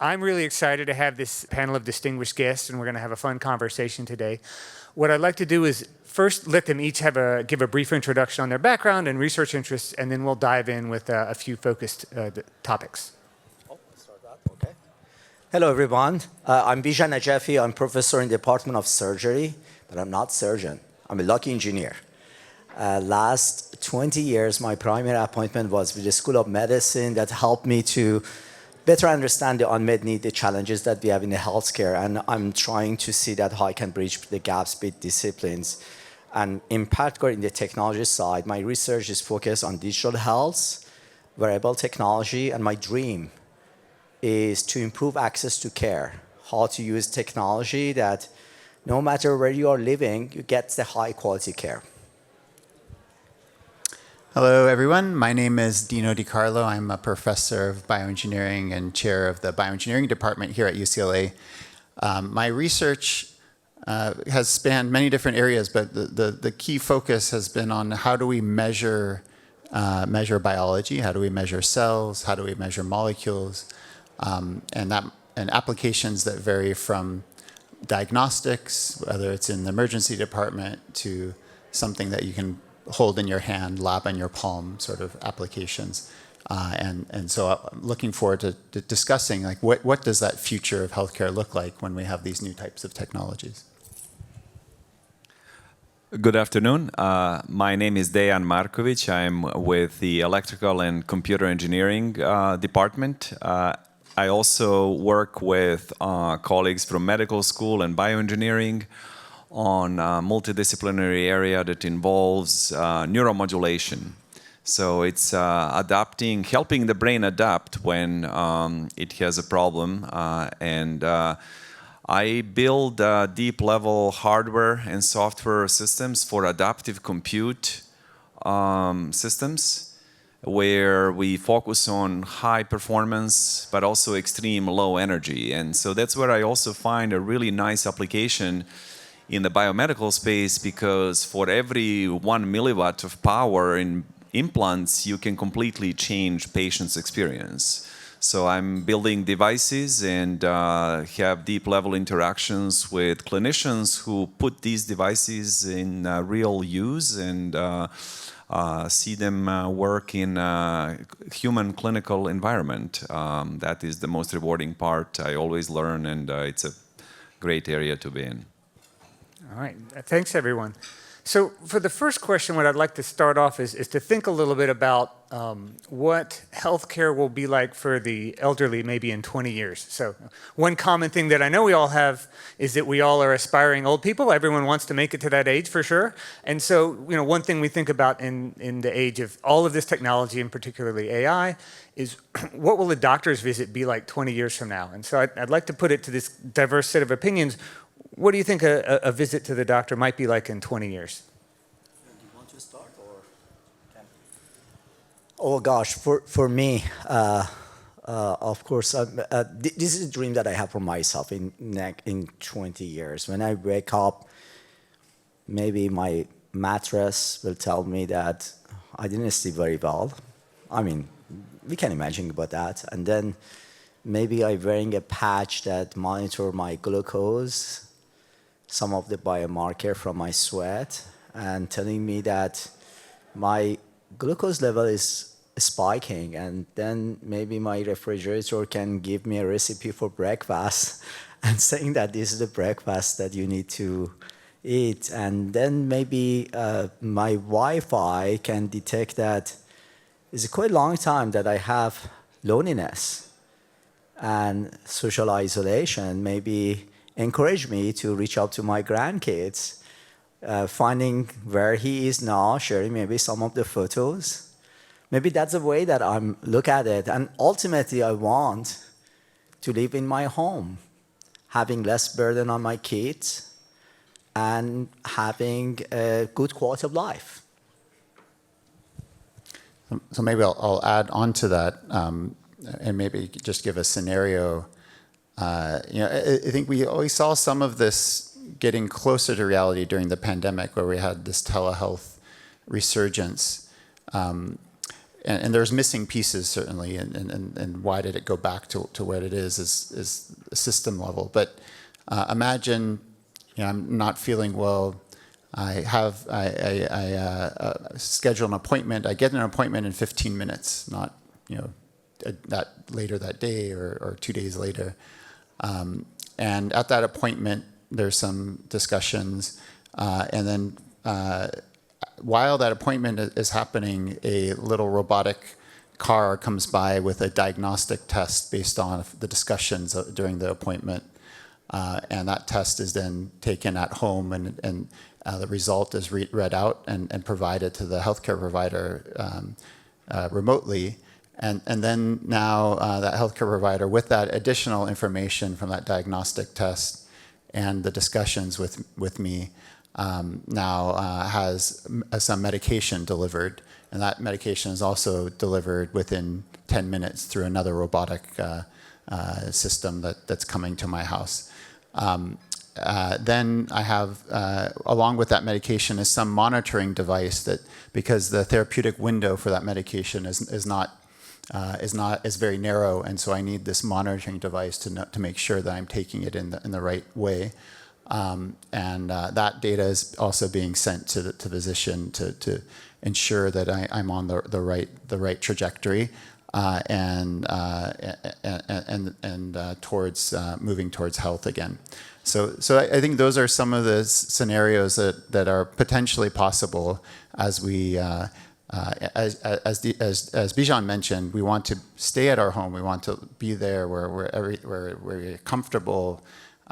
I'm really excited to have this panel of distinguished guests, and we're going to have a fun conversation today. What I'd like to do is first let them each give a brief introduction on their background and research interests, and then we'll dive in with a few focused topics. Start that. Okay. Hello, everyone. I'm Bijan Najafi. I'm professor in the Department of Surgery, but I'm not surgeon. I'm a lucky engineer. Last 20 years, my primary appointment was with the School of Medicine that helped me to better understand the unmet need, the challenges that we have in the healthcare, and I'm trying to see that how I can bridge the gaps between disciplines. And in particular, in the technology side, my research is focused on digital health, wearable technology, and my dream is to improve access to care, how to use technology that no matter where you are living, you get the high quality care. Hello, everyone. My name is Dino DiCarlo. I'm a professor of bioengineering and chair of the bioengineering department here at UCLA. My research has spanned many different areas, but the key focus has been on how do we measure biology, how do we measure cells, how do we measure molecules, and applications that vary from diagnostics, whether it's in the emergency department, to something that you can hold in your hand, lab in your palm sort of applications. And so I'm looking forward to discussing like what does that future of healthcare look like when we have these new types of technologies. Good afternoon. My name is Dejan Marković. I'm with the Electrical and Computer Engineering department. I also work with colleagues from medical school and bioengineering on a multidisciplinary area that involves neuromodulation. So it's helping the brain adapt when it has a problem. I build deep-level hardware and software systems for adaptive compute systems, where we focus on high performance, but also extreme low energy. And so that's where I also find a really nice application in the biomedical space, because for every 1 milliwatt of power in implants, you can completely change patients' experience. So I'm building devices and have deep-level interactions with clinicians who put these devices in real use and see them work in a human clinical environment. That is the most rewarding part. I always learn, and it's a great area to be in. All right. Thanks, everyone. So for the first question, what I'd like to start off is to think a little bit about what healthcare will be like for the elderly maybe in 20 years. So one common thing that I know we all have is that we all are aspiring old people. Everyone wants to make it to that age for sure. And so, one thing we think about in the age of all of this technology, and particularly AI, is what will a doctor's visit be like 20 years from now? And so I'd like to put it to this diverse set of opinions. What do you think a visit to the doctor might be like in 20 years? Do you want to start, or can? Oh gosh, for me, of course, this is a dream that I have for myself in 20 years. When I wake up, maybe my mattress will tell me that I didn't sleep very well. I mean, we can imagine about that. And then maybe I'm wearing a patch that monitor my glucose, some of the biomarker from my sweat, and telling me that my glucose level is spiking. And then maybe my refrigerator can give me a recipe for breakfast and saying that this is the breakfast that you need to eat. And then maybe my Wi-Fi can detect that it's a quite long time that I have loneliness and social isolation, maybe encourage me to reach out to my grandkids, finding where he is now, sharing maybe some of the photos. Maybe that's the way that I look at it. And ultimately, I want to live in my home, having less burden on my kids and having a good quality of life. So maybe I'll add on to that, and maybe just give a scenario. I think we always saw some of this getting closer to reality during the pandemic, where we had this telehealth resurgence. and there's missing pieces certainly, and why did it go back to what it is a system level. But imagine, I'm not feeling well. I schedule an appointment. I get an appointment in 15 minutes, not that later that day or 2 days later. And at that appointment, there's some discussions, and then while that appointment is happening, a little robotic car comes by with a diagnostic test based on the discussions during the appointment. And that test is then taken at home, and the result is read out and provided to the healthcare provider remotely. And then now that healthcare provider, with that additional information from that diagnostic test and the discussions with me, now has some medication delivered. And that medication is also delivered within 10 minutes through another robotic system that's coming to my house. Then I have, along with that medication, is some monitoring device that, because the therapeutic window for that medication is very narrow, and so I need this monitoring device to make sure that I'm taking it in the right way. And that data is also being sent to the physician to ensure that I'm on the right trajectory and towards moving towards health again. So I think those are some of the scenarios that are potentially possible as we. As Bijan mentioned, we want to stay at our home. We want to be there where we're comfortable,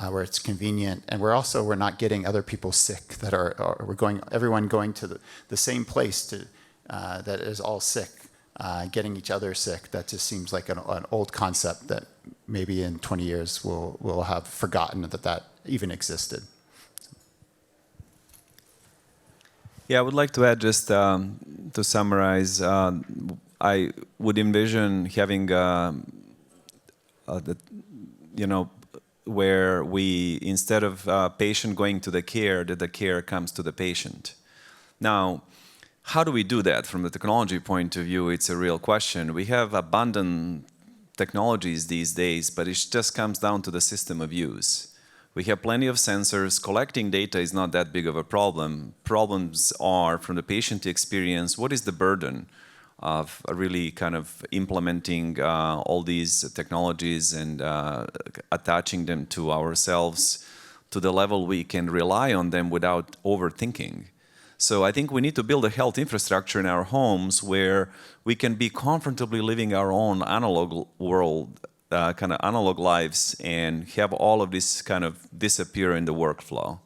where it's convenient, and we're not getting other people sick. That everyone going to the same place that is all sick, getting each other sick. That just seems like an old concept that maybe in 20 years we'll have forgotten that even existed. Yeah, I would like to add just to summarize. I would envision having, where we, instead of patient going to the care, that the care comes to the patient. Now, how do we do that from the technology point of view? It's a real question. We have abundant technologies these days, but it just comes down to the system of use. We have plenty of sensors. Collecting data is not that big of a problem. Problems are, from the patient experience, what is the burden of really kind of implementing all these technologies and attaching them to ourselves to the level we can rely on them without overthinking. So I think we need to build a health infrastructure in our homes where we can be comfortably living our own analog world, kind of analog lives, and have all of this kind of disappear in the workflow.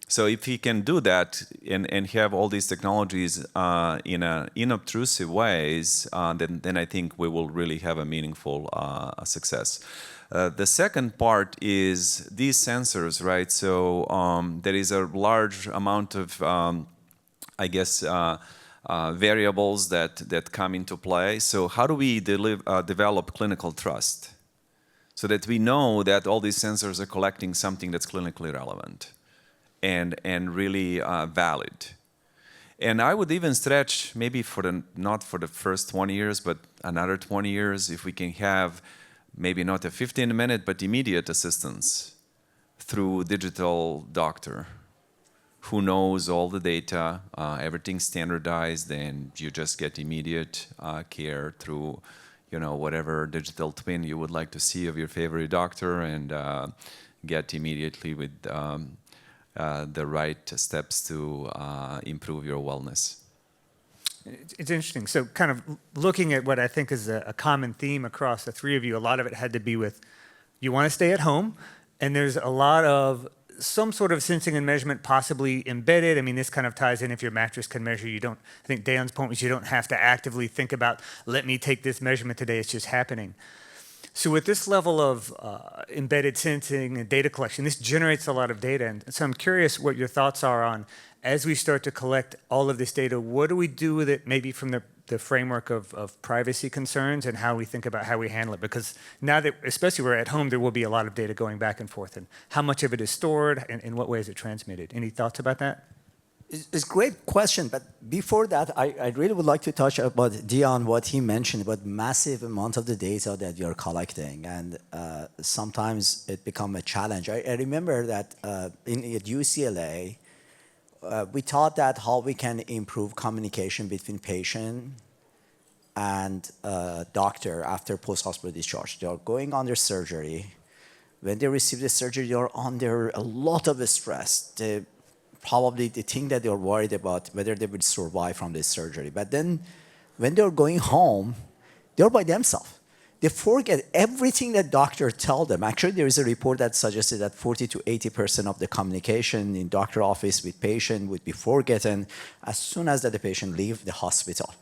So if we can do that and have all these technologies in inobtrusive ways, then I think we will really have a meaningful success. The second part is these sensors, right? So there is a large amount of, variables that come into play. So how do we develop clinical trust so that we know that all these sensors are collecting something that's clinically relevant and really valid? And I would even stretch maybe not for the first 20 years, but another 20 years, if we can have maybe not a 15-minute, but immediate assistance through digital doctor who knows all the data, everything's standardized, and you just get immediate care through, whatever digital twin you would like to see of your favorite doctor, and get immediately with the right steps to improve your wellness. It's interesting. So kind of looking at what I think is a common theme across the three of you, a lot of it had to be with you want to stay at home, and there's a lot of some sort of sensing and measurement possibly embedded. I mean, this kind of ties in if your mattress can measure. I think Dejan's point was you don't have to actively think about, let me take this measurement today, it's just happening. So with this level of embedded sensing and data collection, this generates a lot of data. And so I'm curious what your thoughts are on, as we start to collect all of this data, what do we do with it, maybe from the framework of privacy concerns and how we think about how we handle it? Because now that, especially we're at home, there will be a lot of data going back and forth. And how much of it is stored, and in what way is it transmitted? Any thoughts about that? It's a great question, but before that, I really would like to touch about Dejan, what he mentioned about massive amount of the data that you're collecting, and sometimes it becomes a challenge. I remember that at UCLA, we thought that how we can improve communication between patient and doctor after post-hospital discharge. They are going under surgery. When they receive the surgery, they are under a lot of stress. Probably the thing that they're worried about, whether they will survive from this surgery. But then when they're going home, they're by themselves. They forget everything that doctor tell them. Actually, there is a report that suggested that 40 to 80% of the communication in doctor office with patient would be forgotten as soon as that the patient leave the hospital.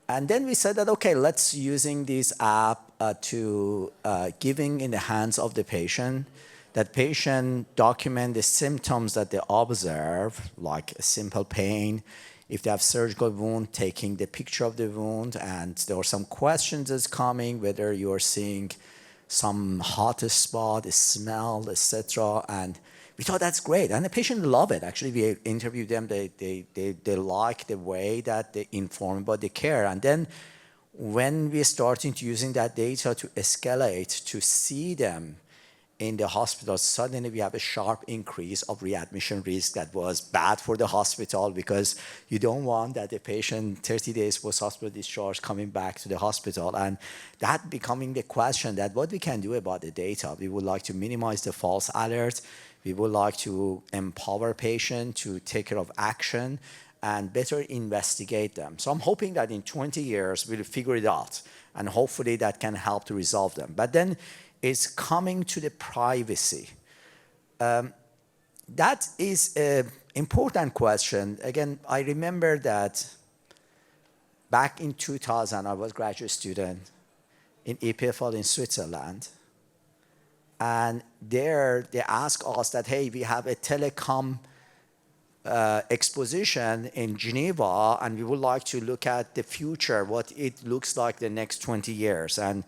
And then we said that, okay, let's using this app to giving in the hands of the patient, that patient document the symptoms that they observe, like a simple pain. If they have surgical wound, taking the picture of the wound, and there are some questions that's coming, whether you are seeing some hot spot, a smell, etc. And we thought that's great, and the patient love it. Actually, we interviewed them. They like the way that they inform about the care. And then when we started using that data to escalate, to see them in the hospital, suddenly we have a sharp increase of readmission risk that was bad for the hospital, because you don't want that the patient 30 days post-hospital discharge coming back to the hospital. And that becoming the question that what we can do about the data. We would like to minimize the false alert. We would like to empower patients to take care of action and better investigate them. So I'm hoping that in 20 years, we'll figure it out, and hopefully that can help to resolve them. But then it's coming to the privacy. That is an important question. Again, I remember that back in 2000, I was a graduate student in EPFL in Switzerland. And there they asked us that, hey, we have a telecom exposition in Geneva, and we would like to look at the future, what it looks like the next 20 years. And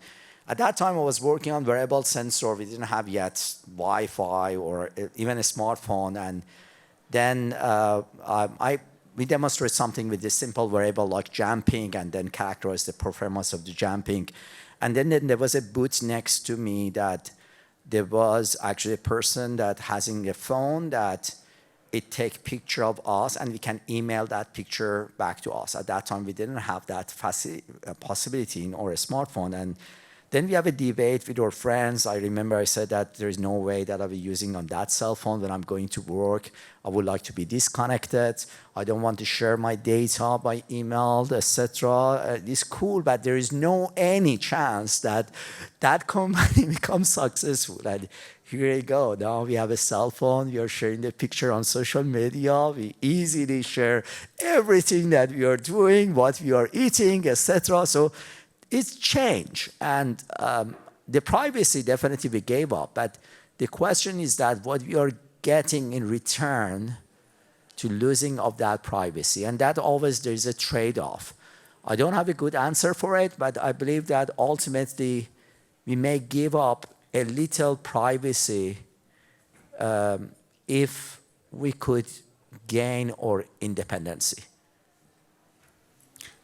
at that time, I was working on wearable sensor. We didn't have yet Wi-Fi or even a smartphone. And then we demonstrated something with this simple wearable like jumping, and then characterize the performance of the jumping. And then there was a booth next to me that there was actually a person that having a phone that it take picture of us, and we can email that picture back to us. At that time, we didn't have that possibility in our smartphone. And then we have a debate with our friends. I remember I said that there is no way that I'll be using on that cell phone when I'm going to work. I would like to be disconnected. I don't want to share my data by email, etc. It's cool, but there is no any chance that that company becomes successful. And here you go. Now we have a cell phone. We are sharing the picture on social media. We easily share everything that we are doing, what we are eating, etc. So it's change, and the privacy definitely we gave up. But the question is that what we are getting in return to losing of that privacy, and that always there is a trade-off. I don't have a good answer for it, but I believe that ultimately we may give up a little privacy if we could gain our independency.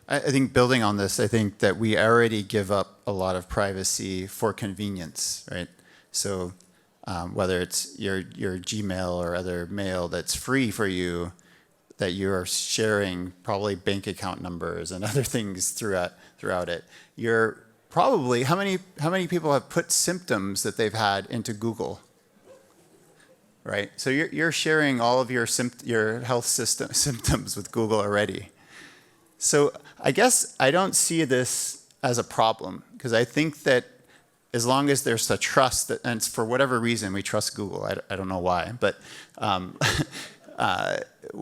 I think building on this, I think that we already give up a lot of privacy for convenience, right? So whether it's your Gmail or other mail that's free for you, that you're sharing probably bank account numbers and other things throughout it. You're probably, how many people have put symptoms that they've had into Google? Right? So you're sharing all of your health symptoms with Google already. So I guess I don't see this as a problem, because I think that as long as there's a trust, that, and for whatever reason we trust Google, I don't know why, but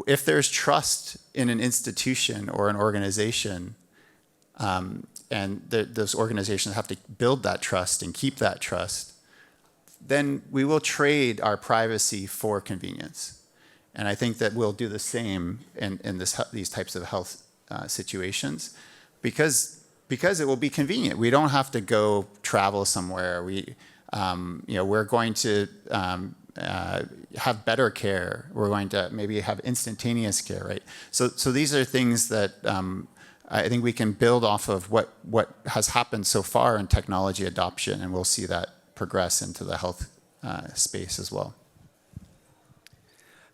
if there's trust in an institution or an organization, and those organizations have to build that trust and keep that trust, then we will trade our privacy for convenience. And I think that we'll do the same in these types of health situations, because it will be convenient. We don't have to go travel somewhere. We're going to have better care. We're going to maybe have instantaneous care, right? So these are things that I think we can build off of what has happened so far in technology adoption, and we'll see that progress into the health space as well.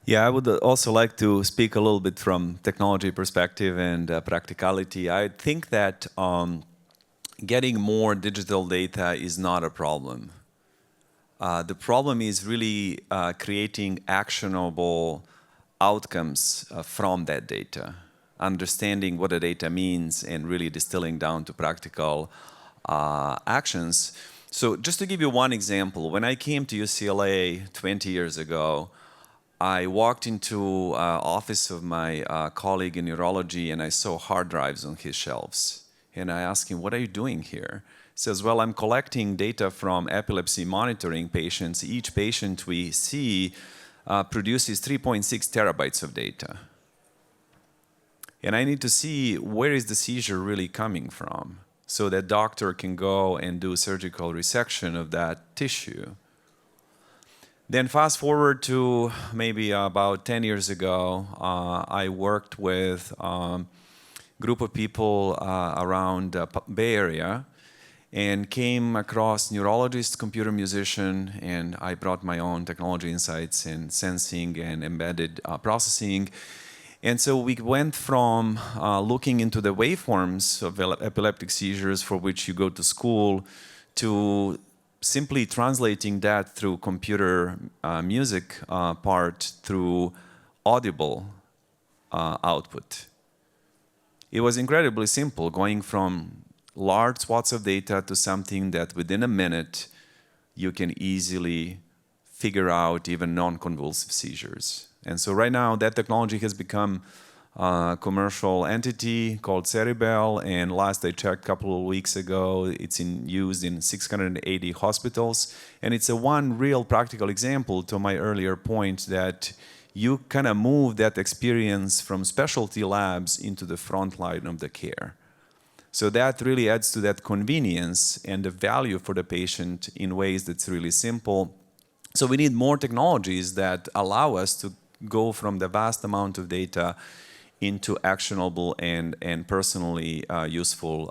Yeah, I would also like to speak a little bit from technology perspective and practicality. I think that getting more digital data is not a problem. The problem is really creating actionable outcomes from that data, understanding what the data means and really distilling down to practical actions. So just to give you one example, when I came to UCLA 20 years ago, I walked into office of my colleague in neurology and I saw hard drives on his shelves. And I asked him, what are you doing here? He says, well, I'm collecting data from epilepsy monitoring patients. Each patient we see produces 3.6 terabytes of data. And I need to see where is the seizure really coming from so that doctor can go and do surgical resection of that tissue. Then fast forward to maybe about 10 years ago, I worked with a group of people around the Bay Area and came across neurologist, computer musician, and I brought my own technology insights in sensing and embedded processing. And so we went from looking into the waveforms of epileptic seizures for which you go to school to simply translating that through computer music part through audible output. It was incredibly simple, going from large swaths of data to something that within a minute you can easily figure out even non-convulsive seizures. And so right now that technology has become a commercial entity called Ceribell, and last I checked a couple of weeks ago, it's used in 680 hospitals. And it's a one real practical example to my earlier point that you kind of move that experience from specialty labs into the front line of the care. So that really adds to that convenience and the value for the patient in ways that's really simple. So we need more technologies that allow us to go from the vast amount of data into actionable and personally useful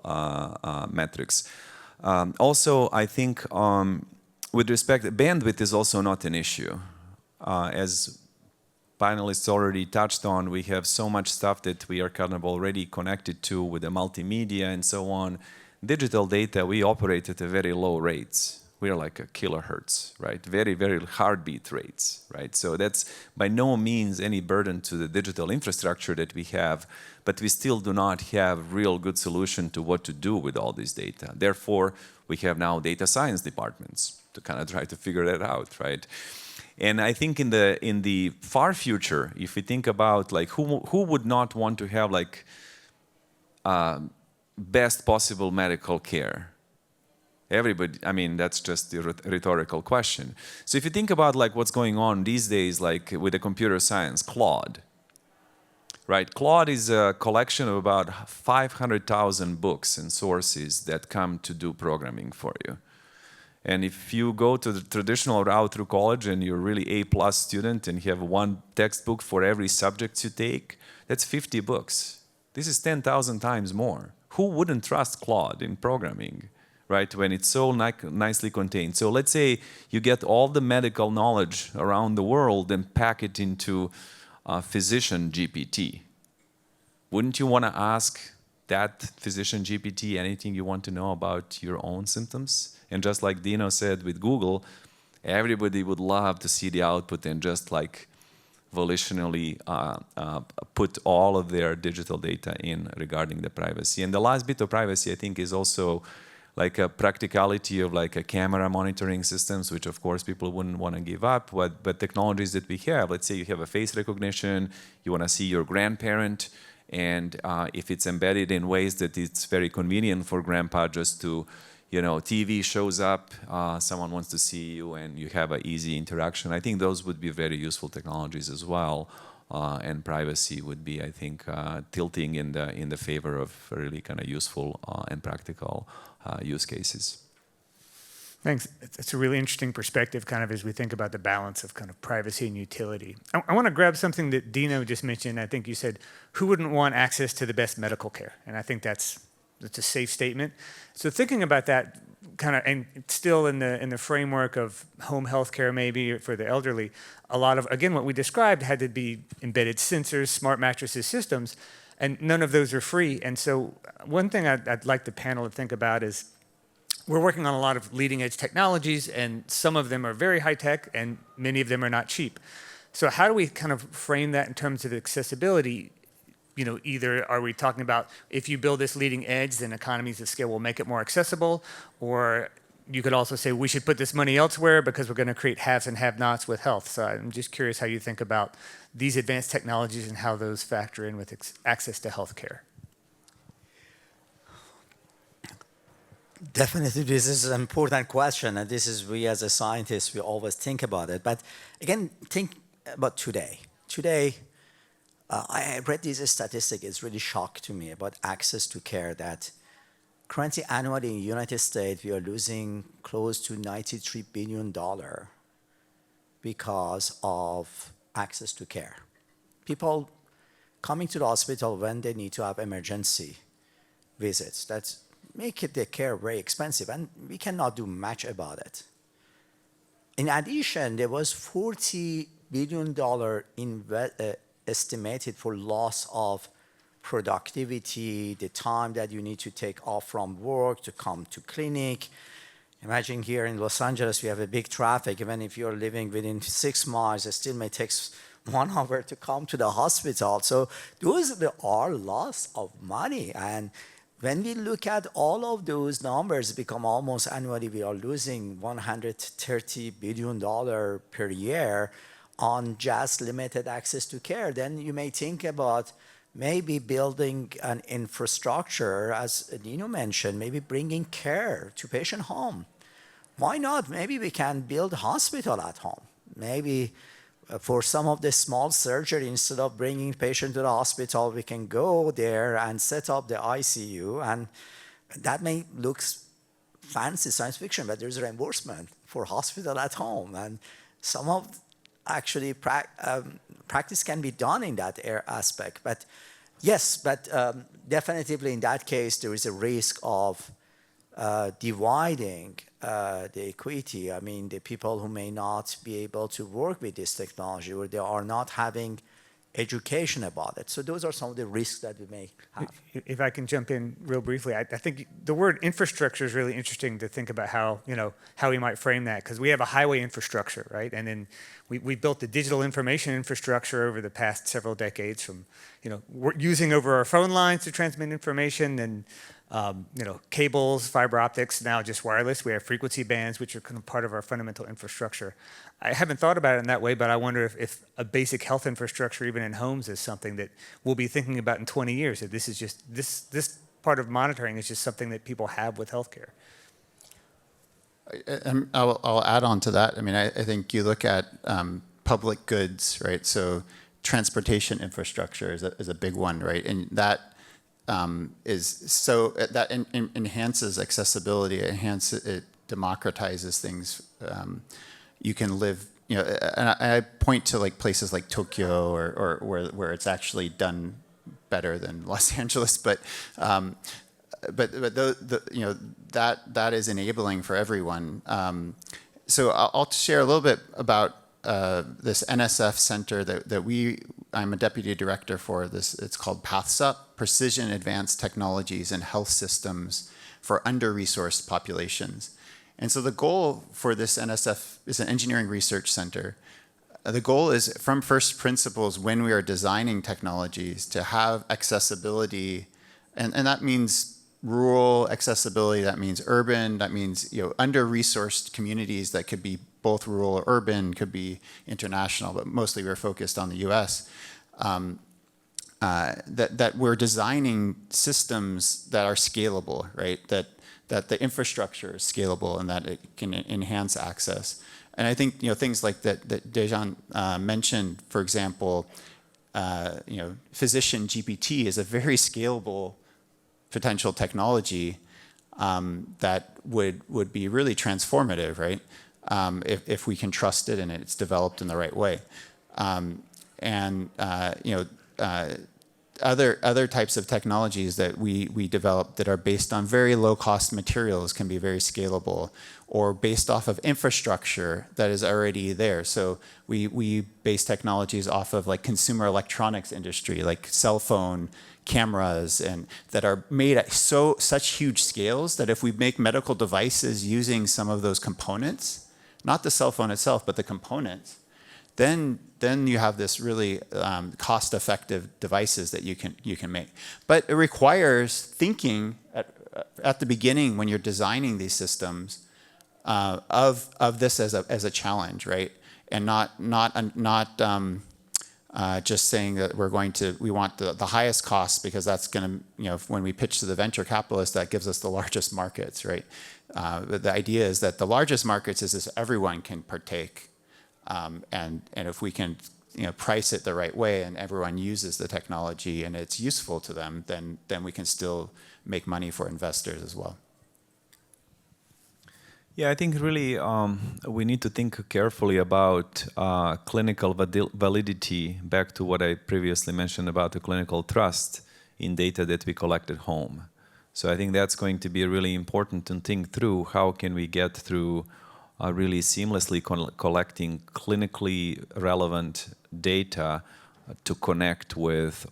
metrics. Also, I think with respect, bandwidth is also not an issue. As panelists already touched on, we have so much stuff that we are kind of already connected to with the multimedia and so on. Digital data, we operate at a very low rates. We are like a kilohertz, right? Very, very heartbeat rates, right? So that's by no means any burden to the digital infrastructure that we have, but we still do not have real good solution to what to do with all this data. Therefore, we have now data science departments to kind of try to figure that out, right? And I think in the far future, if we think about like who would not want to have like best possible medical care? Everybody, I mean, that's just a rhetorical question. So if you think about like what's going on these days, like with the computer science, Claude, right? Claude is a collection of about 500,000 books and sources that come to do programming for you. And if you go to the traditional route through college and you're really A+ student and you have one textbook for every subject you take, that's 50 books. This is 10,000 times more. Who wouldn't trust Claude in programming? Right, when it's so nicely contained. So let's say you get all the medical knowledge around the world and pack it into a physician GPT. Wouldn't you want to ask that physician GPT anything you want to know about your own symptoms? And just like Dino said with Google, everybody would love to see the output and just like volitionally put all of their digital data in regarding the privacy. And the last bit of privacy, I think, is also like a practicality of like a camera monitoring systems, which of course people wouldn't want to give up, but technologies that we have, let's say you have a face recognition, you want to see your grandparent, and if it's embedded in ways that it's very convenient for grandpa just to, you know, TV shows up, someone wants to see you and you have an easy interaction. I think those would be very useful technologies as well. And privacy would be, I think, tilting in the favor of really kind of useful and practical use cases. Thanks. It's a really interesting perspective, kind of as we think about the balance of kind of privacy and utility. I want to grab something that Dino just mentioned. I think you said, who wouldn't want access to the best medical care? And I think that's a safe statement. So thinking about that kind of, and still in the framework of home health care maybe for the elderly, a lot of, again, what we described had to be embedded sensors, smart mattresses, systems, and none of those are free. And so one thing I'd like the panel to think about is, we're working on a lot of leading edge technologies, and some of them are very high tech and many of them are not cheap. So how do we kind of frame that in terms of accessibility? You know, either are we talking about if you build this leading edge, then economies of scale will make it more accessible, or you could also say we should put this money elsewhere because we're going to create haves and have-nots with health. So I'm just curious how you think about these advanced technologies and how those factor in with access to healthcare. Definitely, this is an important question, and this is, we as a scientist, we always think about it. But again, think about today. Today, I read this statistic, it's really shocked to me about access to care, that currently annually in the United States, we are losing close to $93 billion because of access to care. People coming to the hospital when they need to have emergency visits. That's make the care very expensive, and we cannot do much about it. In addition, there was $40 billion estimated for loss of productivity, the time that you need to take off from work to come to clinic. Imagine here in Los Angeles, we have a big traffic. Even if you're living within 6 miles, it still may take 1 hour to come to the hospital. So those are loss of money. And when we look at all of those numbers, become almost annually, we are losing $130 billion per year on just limited access to care. Then you may think about maybe building an infrastructure, as Dino mentioned, maybe bringing care to patient home. Why not? Maybe we can build a hospital at home. Maybe for some of the small surgery, instead of bringing patient to the hospital, we can go there and set up the ICU. And that may look fancy science fiction, but there's reimbursement for hospital at home. And some of actually practice can be done in that aspect. But yes, but definitely in that case, there is a risk of dividing the equity. I mean, the people who may not be able to work with this technology, or they are not having education about it. So those are some of the risks that we may have. If I can jump in real briefly, I think the word infrastructure is really interesting to think about how we might frame that, because we have a highway infrastructure, right? And then we built the digital information infrastructure over the past several decades, from we're using over our phone lines to transmit information, and cables, fiber optics, now just wireless. We have frequency bands, which are kind of part of our fundamental infrastructure. I haven't thought about it in that way, but I wonder if a basic health infrastructure, even in homes, is something that we'll be thinking about in 20 years. That this is just, this part of monitoring is just something that people have with healthcare. I'll add on to that. I mean, I think you look at public goods, right? So transportation infrastructure is a big one, right? And that enhances accessibility. It democratizes things. You can live, and I point to like places like Tokyo or where it's actually done better than Los Angeles, but that is enabling for everyone. So I'll share a little bit about this NSF center that I'm a deputy director for. It's called PathsUp, Precision Advanced Technologies and Health Systems for Under-Resourced Populations. And so the goal for this NSF is an engineering research center. The goal is, from first principles, when we are designing technologies, to have accessibility, and that means rural accessibility, that means urban, that means under-resourced communities that could be both rural or urban, could be international, but mostly we're focused on the US. That we're designing systems that are scalable, right? That the infrastructure is scalable and that it can enhance access. And I think things like that Dejan mentioned, for example, physician GPT is a very scalable potential technology. that would be really transformative, right? If we can trust it and it's developed in the right way. Other types of technologies that we develop that are based on very low cost materials can be very scalable, or based off of infrastructure that is already there. So we base technologies off of like consumer electronics industry, like cell phone cameras, and that are made at such huge scales that if we make medical devices using some of those components, not the cell phone itself, but the components, then you have this really cost-effective devices that you can make. But it requires thinking at the beginning when you're designing these systems of this as a challenge, right? And not just saying that we want the highest cost because that's going to, when we pitch to the venture capitalists, that gives us the largest markets, right? But the idea is that the largest markets is everyone can partake. And if we can price it the right way and everyone uses the technology and it's useful to them, then we can still make money for investors as well. Yeah, I think really we need to think carefully about clinical validity, back to what I previously mentioned about the clinical trust in data that we collect at home. So I think that's going to be really important to think through. How can we get through really seamlessly collecting clinically relevant data to connect with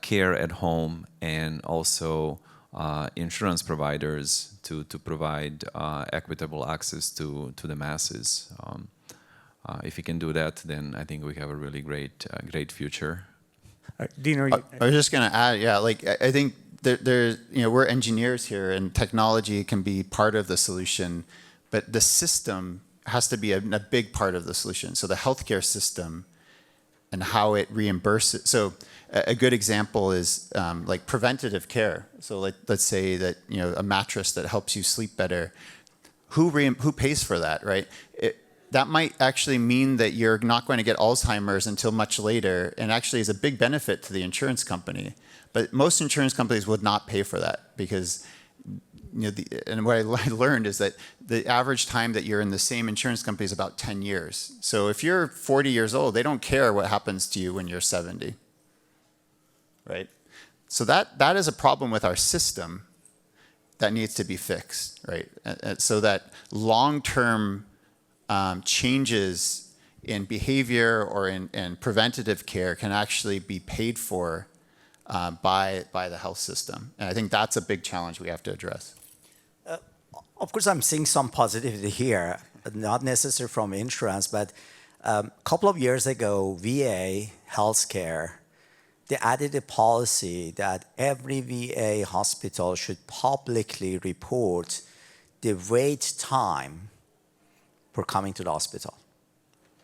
care at home and also insurance providers to provide equitable access to the masses. If we can do that, then I think we have a really great future. Dino, I was just going to add, I think we're engineers here, and technology can be part of the solution, but the system has to be a big part of the solution. So the healthcare system and how it reimburses. So a good example is like preventative care. So let's say that a mattress that helps you sleep better. Who pays for that, right? That might actually mean that you're not going to get Alzheimer's until much later, and actually is a big benefit to the insurance company. But most insurance companies would not pay for that because, and what I learned is that the average time that you're in the same insurance company is about 10 years. So if you're 40 years old, they don't care what happens to you when you're 70, right? So that is a problem with our system that needs to be fixed, right? So that long-term changes in behavior or in preventative care can actually be paid for by the health system. And I think that's a big challenge we have to address. Of course, I'm seeing some positivity here, not necessarily from insurance, but a couple of years ago, VA healthcare, they added a policy that every VA hospital should publicly report the wait time for coming to the hospital.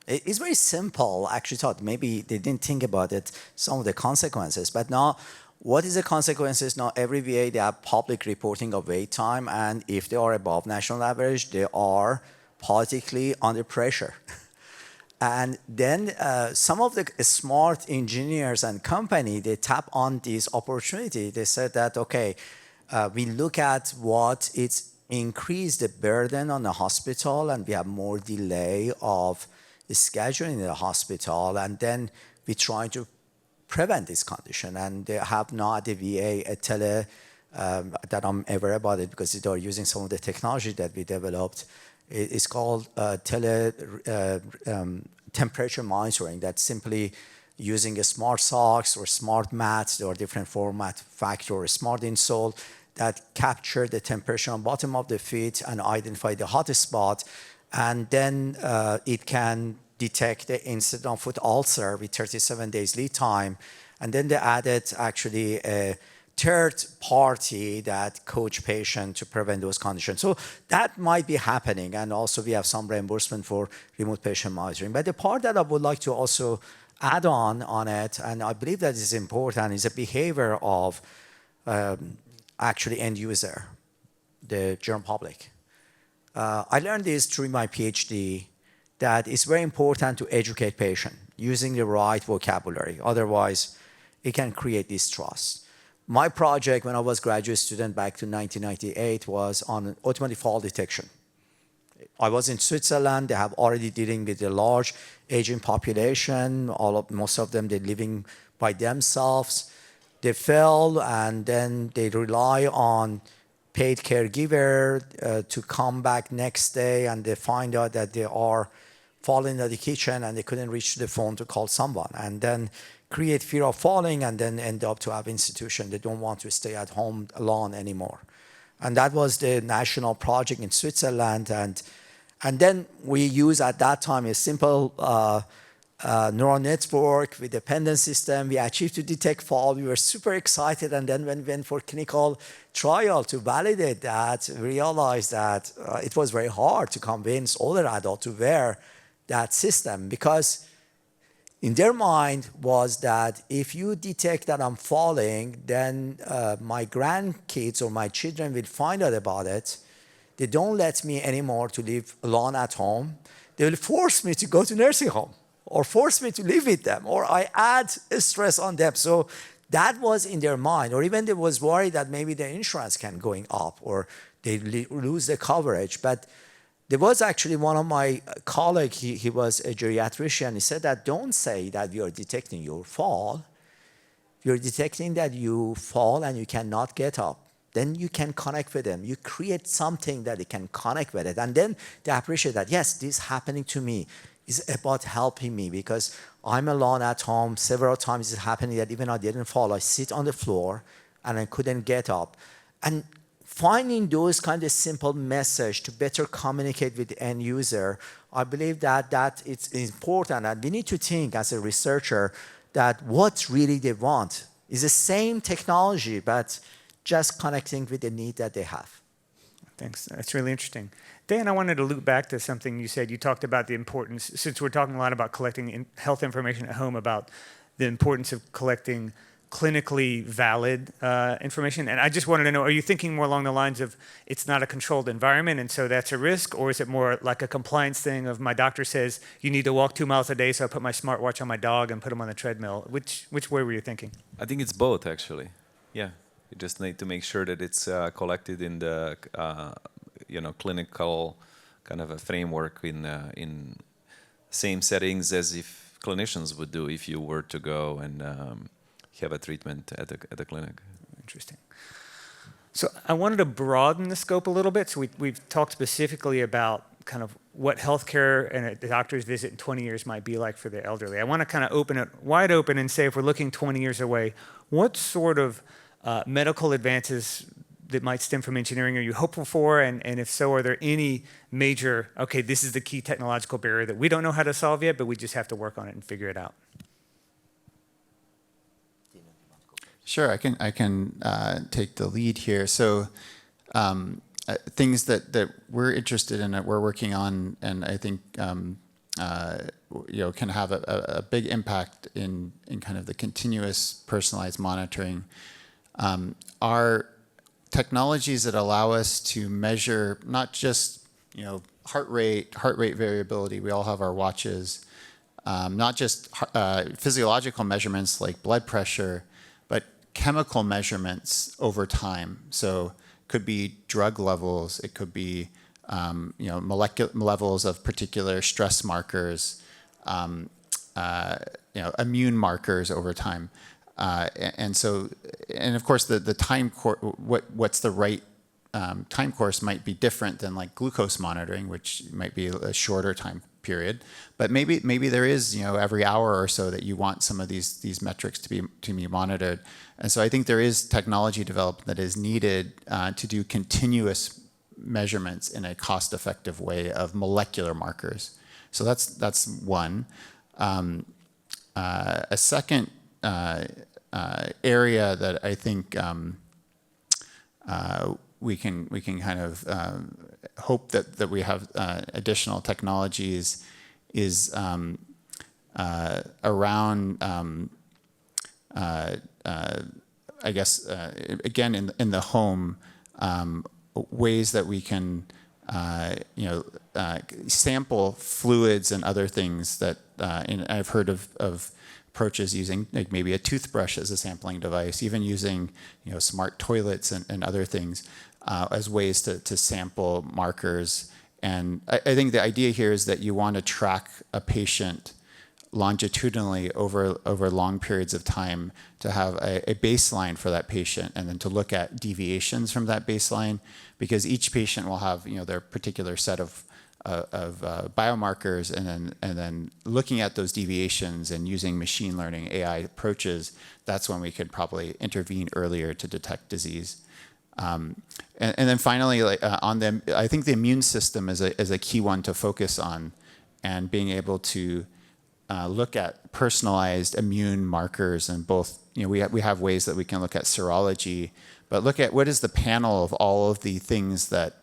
It's very simple. I actually thought maybe they didn't think about it, some of the consequences. But now, what is the consequences? Now, every VA, they have public reporting of wait time. And if they are above national average, they are politically under pressure. And then some of the smart engineers and company, they tap on this opportunity. They said that, okay, we look at what it's increased the burden on the hospital, and we have more delay of scheduling in the hospital, and then we try to prevent this condition. And they have now at the VA a tele, that I'm aware about it because they are using some of the technology that we developed. It's called temperature monitoring. That's simply using a smart socks or smart mats. There are different format factor or smart insole that capture the temperature on bottom of the feet and identify the hottest spot. And then it can detect the incident of foot ulcer with 37 days lead time. And then they added actually a third party that coach patient to prevent those conditions. So that might be happening. And also we have some reimbursement for remote patient monitoring. But the part that I would like to also add on it, and I believe that is important, is a behavior of actually end user, the general public. I learned this through my PhD, that it's very important to educate patient using the right vocabulary. Otherwise, it can create distrust. My project when I was graduate student back to 1998 was on automatic fall detection. I was in Switzerland. They have already dealing with a large aging population. Most of them, they're living by themselves. They fell, and then they rely on paid caregiver to come back next day, and they find out that they are falling in the kitchen and they couldn't reach the phone to call someone, and then create fear of falling, and then end up to have institution. They don't want to stay at home alone anymore. And that was the national project in Switzerland. And then we use at that time a simple neural network with dependent system. We achieved to detect fall. We were super excited. And then when we went for clinical trial to validate that, we realized that it was very hard to convince older adults to wear that system, because in their mind was that if you detect that I'm falling, then my grandkids or my children will find out about it. They don't let me anymore to live alone at home. They will force me to go to nursing home or force me to live with them, or I add stress on them. So that was in their mind. Or even they was worried that maybe their insurance can going up or they lose the coverage. But there was actually one of my colleagues, he was a geriatrician. He said that don't say that we are detecting your fall. You're detecting that you fall and you cannot get up. Then you can connect with them. You create something that they can connect with it. And then they appreciate that, yes, this is happening to me. It's about helping me because I'm alone at home. Several times it's happening that even I didn't fall. I sit on the floor and I couldn't get up. And finding those kind of simple message to better communicate with the end user, I believe that it's important. And we need to think as a researcher that what really they want is the same technology, but just connecting with the need that they have. Thanks. That's really interesting. Dan, I wanted to loop back to something you said. You talked about the importance, since we're talking a lot about collecting health information at home, about the importance of collecting clinically valid information. And I just wanted to know, are you thinking more along the lines of it's not a controlled environment and so that's a risk? Or is it more like a compliance thing of my doctor says you need to walk 2 miles a day, so I put my smartwatch on my dog and put him on the treadmill? Which way were you thinking? I think it's both, actually. Yeah. You just need to make sure that it's collected in the clinical kind of a framework in same settings as if clinicians would do if you were to go and have a treatment at the clinic. Interesting. So I wanted to broaden the scope a little bit. So we've talked specifically about kind of what healthcare and a doctor's visit in 20 years might be like for the elderly. I want to kind of open it wide open and say, if we're looking 20 years away, what sort of medical advances that might stem from engineering are you hopeful for? And if so, are there any major, okay, this is the key technological barrier that we don't know how to solve yet, but we just have to work on it and figure it out? Sure, I can take the lead here. So things that we're interested in, that we're working on, and I think can have a big impact in kind of the continuous personalized monitoring, are technologies that allow us to measure not just heart rate variability. We all have our watches. Not just physiological measurements like blood pressure, but chemical measurements over time. So it could be drug levels. It could be molecular levels of particular stress markers. Immune markers over time. And of course, the time course, what's the right time course might be different than like glucose monitoring, which might be a shorter time period. But maybe there is every hour or so that you want some of these metrics to be monitored. And so I think there is technology development that is needed to do continuous measurements in a cost-effective way of molecular markers. So that's one. A second area that I think we can kind of hope that we have additional technologies is around I guess again in the home, ways that we can sample fluids and other things that and I've heard of approaches using like maybe a toothbrush as a sampling device, even using smart toilets and other things as ways to sample markers. And I think the idea here is that you want to track a patient longitudinally over long periods of time to have a baseline for that patient, and then to look at deviations from that baseline, because each patient will have their particular set of biomarkers, and then looking at those deviations and using machine learning AI approaches, that's when we could probably intervene earlier to detect disease. And then finally, I think the immune system is a key one to focus on, and being able to look at personalized immune markers, and both, we have ways that we can look at serology, but look at what is the panel of all of the things that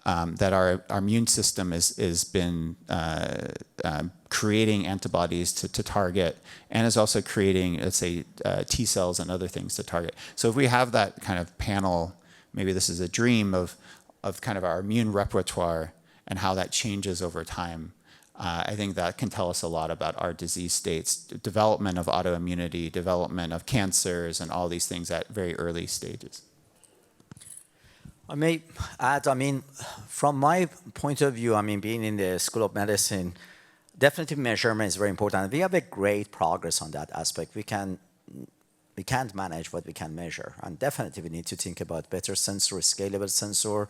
our immune system is been creating antibodies to target, and is also creating, let's say, T cells and other things to target. So if we have that kind of panel, maybe this is a dream of kind of our immune repertoire and how that changes over time. I think that can tell us a lot about our disease states, development of autoimmunity, development of cancers, and all these things at very early stages. I may add, from my point of view, being in the School of Medicine, definitely measurement is very important. We have a great progress on that aspect. We can't manage what we can measure, and definitely we need to think about better sensor, scalable sensor,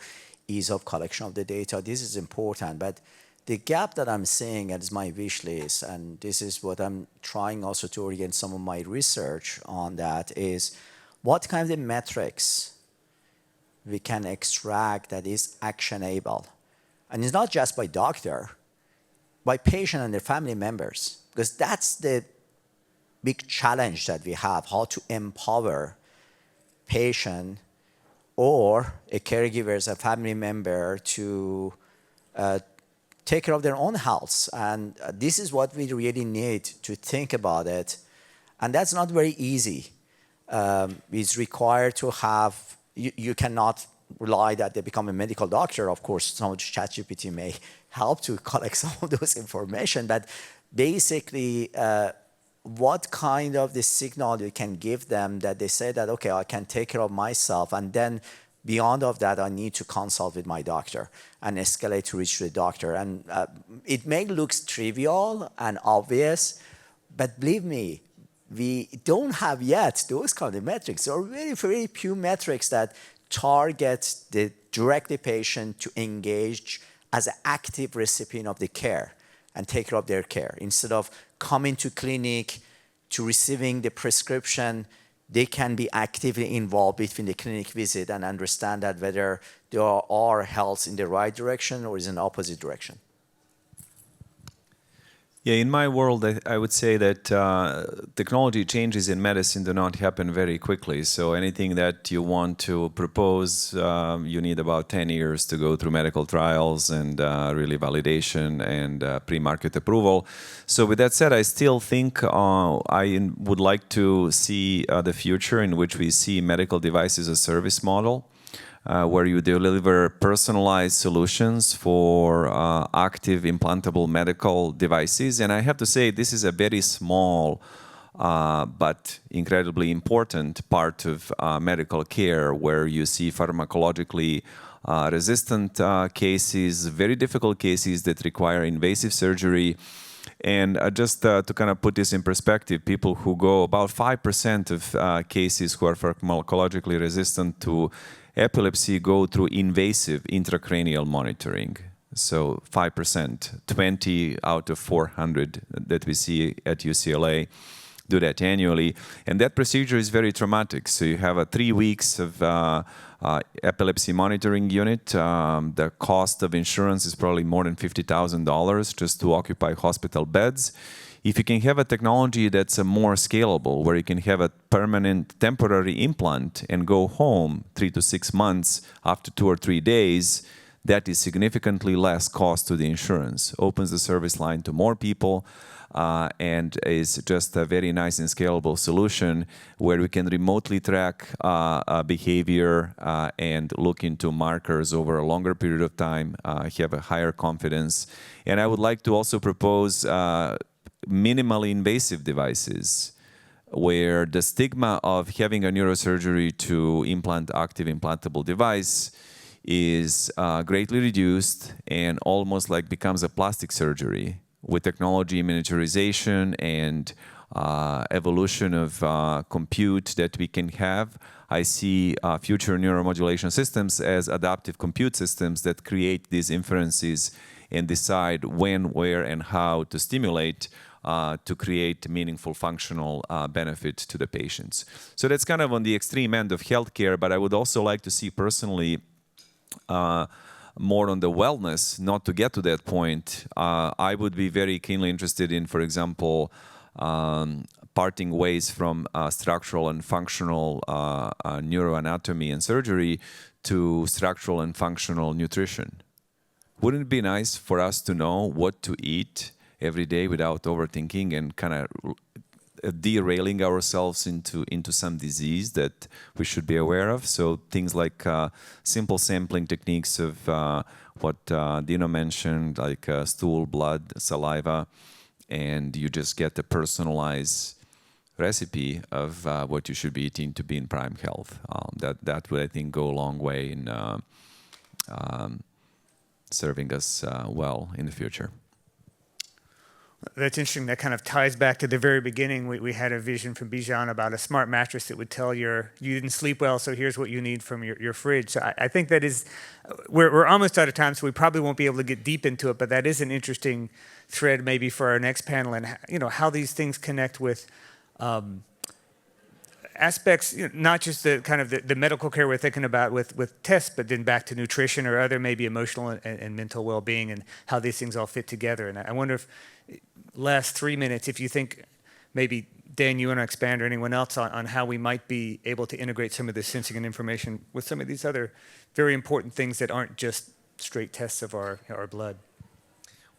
ease of collection of the data. This is important, but the gap that I'm seeing as my wish list, and this is what I'm trying also to orient some of my research on, that is what kind of metrics we can extract that is actionable. And it's not just by doctor, by patient and their family members, because that's the big challenge that we have, how to empower patient or a caregiver as a family member to take care of their own health. And this is what we really need to think about it. And that's not very easy. It's required to have, you cannot rely that they become a medical doctor. Of course, some of ChatGPT may help to collect some of those information, but basically, what kind of the signal you can give them that they say that, okay, I can take care of myself, and then beyond of that, I need to consult with my doctor and escalate to reach the doctor. And it may look trivial and obvious, but believe me, we don't have yet those kind of metrics. There are very, very few metrics that target the directly patient to engage as an active recipient of the care and take care of their care. Instead of coming to clinic to receiving the prescription, they can be actively involved between the clinic visit and understand that whether they are health in the right direction or is in the opposite direction. Yeah, in my world, I would say that technology changes in medicine do not happen very quickly. So anything that you want to propose, you need about 10 years to go through medical trials and really validation and pre-market approval. So with that said, I still think I would like to see the future in which we see medical devices as a service model. Where you deliver personalized solutions for active implantable medical devices. And I have to say, this is a very small but incredibly important part of medical care, where you see pharmacologically resistant cases, very difficult cases that require invasive surgery. And just to kind of put this in perspective, people who go, about 5% of cases who are pharmacologically resistant to epilepsy go through invasive intracranial monitoring. So 5%, 20 out of 400 that we see at UCLA do that annually. And that procedure is very traumatic. So you have 3 weeks of epilepsy monitoring unit. The cost of insurance is probably more than $50,000 just to occupy hospital beds. If you can have a technology that's more scalable, where you can have a permanent temporary implant and go home 3 to 6 months after 2 or 3 days, that is significantly less cost to the insurance. Opens the service line to more people and is just a very nice and scalable solution where we can remotely track behavior and look into markers over a longer period of time, have a higher confidence. And I would like to also propose minimally invasive devices, where the stigma of having a neurosurgery to implant active implantable device is greatly reduced and almost like becomes a plastic surgery with technology miniaturization and evolution of compute that we can have. I see future neuromodulation systems as adaptive compute systems that create these inferences and decide when, where, and how to stimulate to create meaningful functional benefit to the patients. So that's kind of on the extreme end of healthcare, but I would also like to see personally more on the wellness, not to get to that point. I would be very keenly interested in, for example, parting ways from structural and functional neuroanatomy and surgery to structural and functional nutrition. Wouldn't it be nice for us to know what to eat every day without overthinking and kind of derailing ourselves into some disease that we should be aware of? So things like simple sampling techniques of what Dino mentioned, like stool, blood, saliva, and you just get a personalized recipe of what you should be eating to be in prime health. That would, I think, go a long way in serving us well in the future. That's interesting. That kind of ties back to the very beginning. We had a vision from Bijan about a smart mattress that would tell you didn't sleep well, so here's what you need from your fridge. So I think that is, we're almost out of time, so we probably won't be able to get deep into it, but that is an interesting thread maybe for our next panel, and how these things connect with aspects, not just the kind of the medical care we're thinking about with tests, but then back to nutrition or other maybe emotional and mental well-being and how these things all fit together. And I wonder if, last 3 minutes, if you think maybe, Dan, you want to expand or anyone else on how we might be able to integrate some of this sensing and information with some of these other very important things that aren't just straight tests of our blood.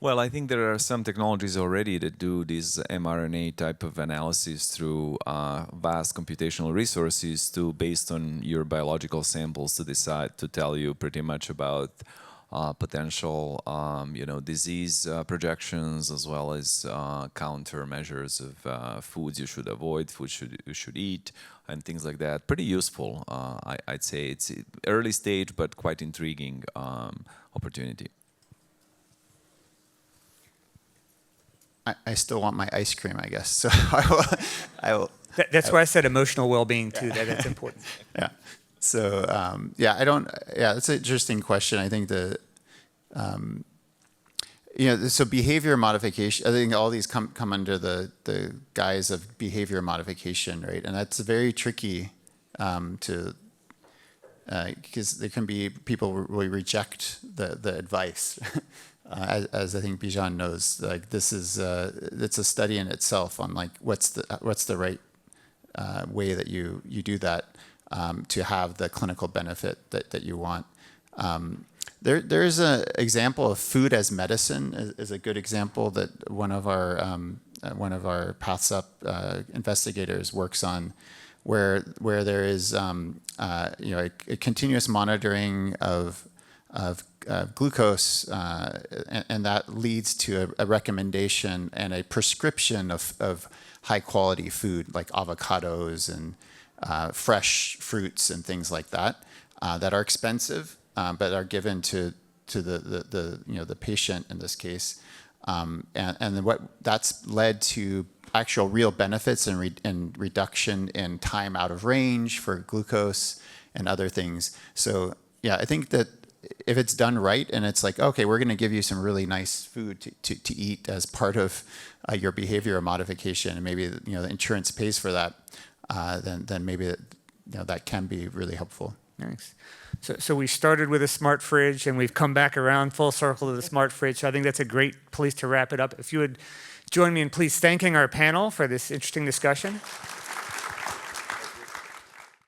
Well, I think there are some technologies already that do this mRNA type of analysis through vast computational resources based on your biological samples to decide to tell you pretty much about potential, disease projections, as well as countermeasures of foods you should avoid, foods you should eat, and things like that. Pretty useful, I'd say. It's early stage, but quite intriguing opportunity. I still want my ice cream, I guess. So I will. That's why I said emotional well-being too. That's important. Yeah. So I don't. Yeah, that's an interesting question. I think so behavior modification. I think all these come under the guise of behavior modification, right? And that's very tricky because there can be people who really reject the advice. As I think Bijan knows, like this is it's a study in itself on like what's the right way that you do that to have the clinical benefit that you want. There's an example of food as medicine is a good example that one of our Paths Up investigators works on, where there is a continuous monitoring of glucose, and that leads to a recommendation and a prescription of high quality food like avocados and fresh fruits and things like that that are expensive but are given to the patient in this case, and what that's led to actual real benefits and reduction in time out of range for glucose and other things. So yeah, I think that if it's done right and it's like, okay, we're going to give you some really nice food to eat as part of your behavior modification, and maybe the insurance pays for that, then maybe that can be really helpful. Nice. So we started with a smart fridge, and we've come back around full circle to the smart fridge. So I think that's a great place to wrap it up. If you would join me in please thanking our panel for this interesting discussion.